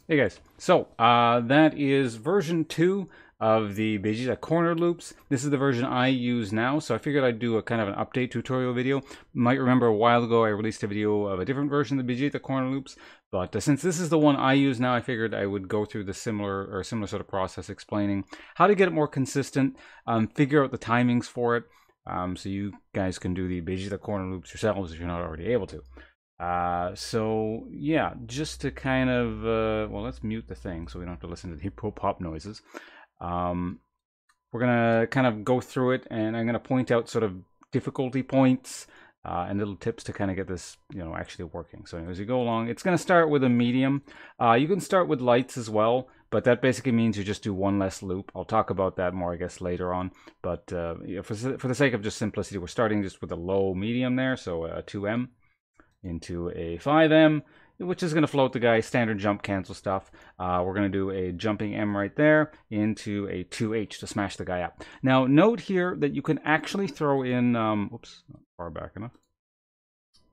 Hey guys, so that is version 2 of the Vegeta corner loops. This is the version I use now, so I figured I'd do a kind of an update tutorial video. You might remember a while ago I released a video of a different version of the Vegeta corner loops, but since this is the one I use now, I figured I would go through the similar sort of process explaining how to get it more consistent, figure out the timings for it, so you guys can do the Vegeta corner loops yourselves if you're not already able to. So yeah, just to kind of, well, let's mute the thing so we don't have to listen to the hip hop noises. We're gonna kind of go through it, and I'm gonna point out sort of difficulty points and little tips to kind of get this, actually working. So as you go along, it's gonna start with a medium. You can start with lights as well, but that basically means you just do one less loop. I'll talk about that more, I guess, later on. But for the sake of just simplicity, we're starting just with a low medium there, so a 2M. Into a 5M, which is going to float the guy, standard jump cancel stuff. We're going to do a jumping M right there into a 2H to smash the guy up. Now, note here that you can actually throw in, whoops, not far back enough.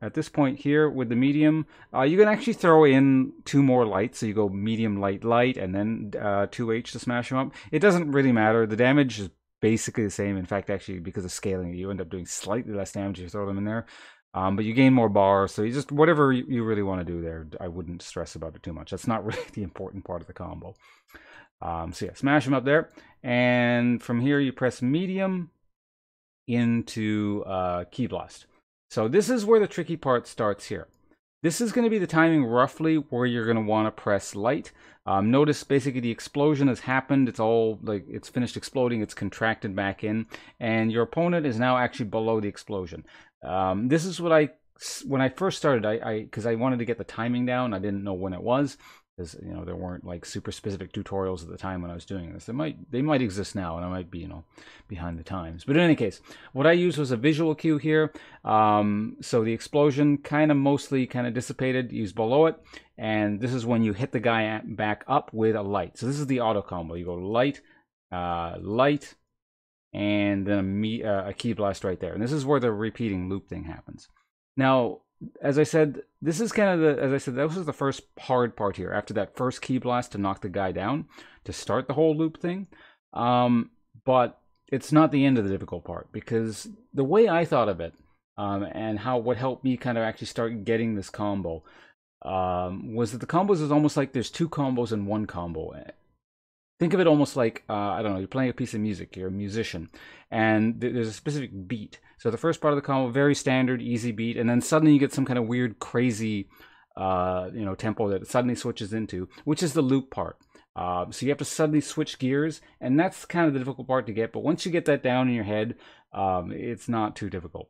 At this point here with the medium, you can actually throw in 2 more lights. So you go medium, light, light, and then 2H to smash him up. It doesn't really matter. The damage is basically the same. In fact, actually, because of scaling, you end up doing slightly less damage if you throw them in there. But you gain more bars, so you just, whatever you really want to do there, I wouldn't stress about it too much. That's not really the important part of the combo. So yeah, smash them up there. And from here, you press medium into Ki Blast. So this is where the tricky part starts here. This is going to be the timing roughly where you're going to want to press light. Notice basically the explosion has happened. It's all like it's finished exploding. It's contracted back in, and your opponent is now actually below the explosion. This is what when I first started, because I wanted to get the timing down. I didn't know when it was, because there weren't like super specific tutorials at the time when I was doing this. They might exist now, and I might be behind the times. But in any case, what I used was a visual cue here. So the explosion mostly dissipated. Use below it, and this is when you hit the guy back up with a light. So this is the auto combo. You go light, light, and then a Ki Blast right there. And this is where the repeating loop thing happens. Now, as I said, this is kind of that was the first hard part here. After that first Ki Blast to knock the guy down, to start the whole loop thing. But it's not the end of the difficult part, because the way I thought of it, and what helped me kind of actually start getting this combo, was that the combos is almost like there's 2 combos in one combo. Think of it almost like, I don't know, you're playing a piece of music, you're a musician, and there's a specific beat. So the first part of the combo, very standard, easy beat, and then suddenly you get some kind of weird, crazy, tempo that it suddenly switches into, which is the loop part. So you have to suddenly switch gears, and that's kind of the difficult part to get, but once you get that down in your head, it's not too difficult.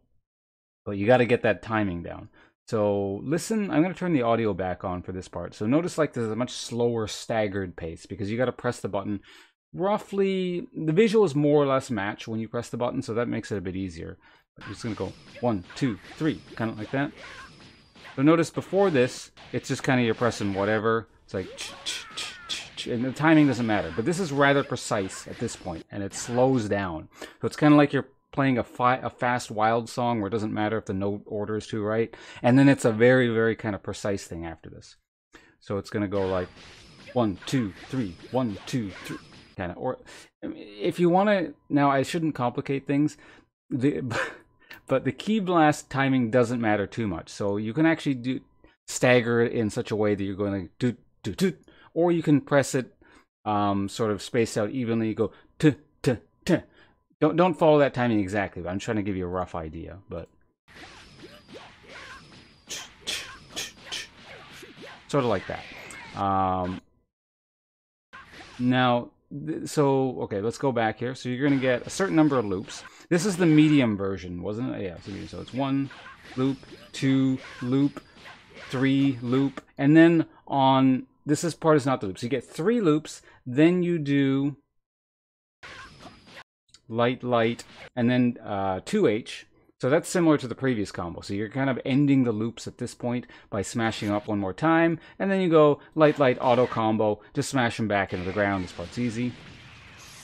But you got to get that timing down. So listen, I'm going to turn the audio back on for this part. So notice like there's a much slower staggered pace, because you got to press the button roughly. The visuals more or less match when you press the button, so that makes it a bit easier. But you're just going to go 1, 2, 3, kind of like that. So notice before this, it's just kind of you're pressing whatever. It's like, and the timing doesn't matter. But this is rather precise at this point, and it slows down. So it's kind of like you're playing a fast wild song where it doesn't matter if the note order is too right, and then it's a very, very kind of precise thing after this. So it's going to go like 1, 2, 3, 1, 2, 3, kind of. Or if you want to, now I shouldn't complicate things, but the Ki Blast timing doesn't matter too much. So you can actually stagger it in such a way that you're going to do, or you can press it sort of spaced out evenly. You go t. Don't follow that timing exactly, but I'm trying to give you a rough idea. But sort of like that. Now, okay, let's go back here. So you're going to get a certain number of loops. This is the medium version, wasn't it? Yeah, so it's 1 loop, 2 loop, 3 loop, and then on this part is not the loops. You get 3 loops, then you do light, light, and then 2H. So that's similar to the previous combo. So you're kind of ending the loops at this point by smashing up one more time, and then you go light, light, auto combo, just smash them back into the ground. This part's easy.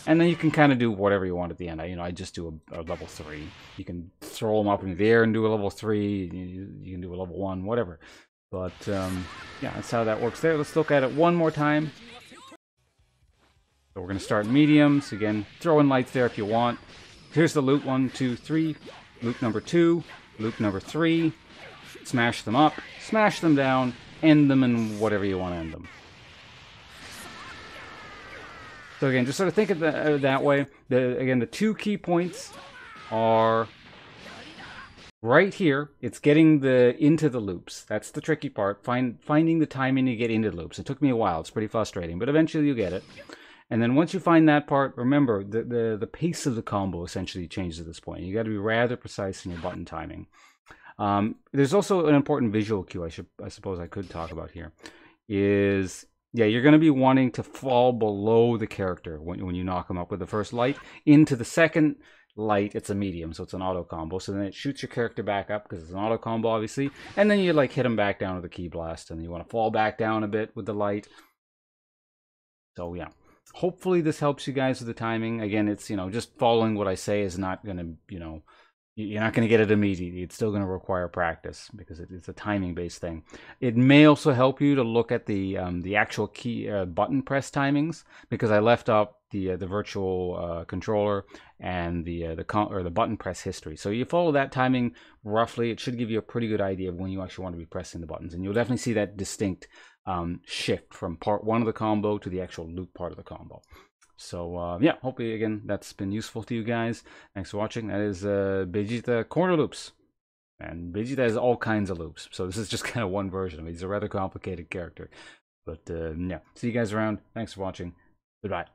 And then you can kind of do whatever you want at the end. I just do a level 3. You can throw them up into the air and do a level 3. You can do a level 1, whatever. But yeah, that's how that works there. Let's look at it one more time. So we're going to start mediums. Again, throw in lights there if you want. Here's the loop, 1, 2, 3. Loop number 2. Loop number 3. Smash them up. Smash them down. End them in whatever you want to end them. So again, just sort of think of that way. Again, the 2 key points are right here. It's getting into the loops. That's the tricky part. Finding the timing to get into the loops. It took me a while. It's pretty frustrating, but eventually you get it. And then once you find that part, remember, the pace of the combo essentially changes at this point. You got to be rather precise in your button timing. There's also an important visual cue I suppose I could talk about here. Yeah, you're going to be wanting to fall below the character when you knock them up with the first light. Into the second light, it's a medium, so it's an auto combo. So then it shoots your character back up because it's an auto combo, obviously. And then you like hit them back down with a key blast, and you want to fall back down a bit with the light. So yeah. Hopefully this helps you guys with the timing. Again, it's, just following what I say is not going to, you're not going to get it immediately. It's still going to require practice because it's a timing-based thing. It may also help you to look at the actual key button press timings, because I left up the virtual controller and the button press history. So you follow that timing roughly. It should give you a pretty good idea of when you actually want to be pressing the buttons, and you'll definitely see that distinct shift from part 1 of the combo to the actual loop part of the combo. So yeah, hopefully again that's been useful to you guys. Thanks for watching. That is Vegeta corner loops, and Vegeta has all kinds of loops. So this is just kind of one version of it. He's a rather complicated character, but yeah. See you guys around. Thanks for watching. Goodbye.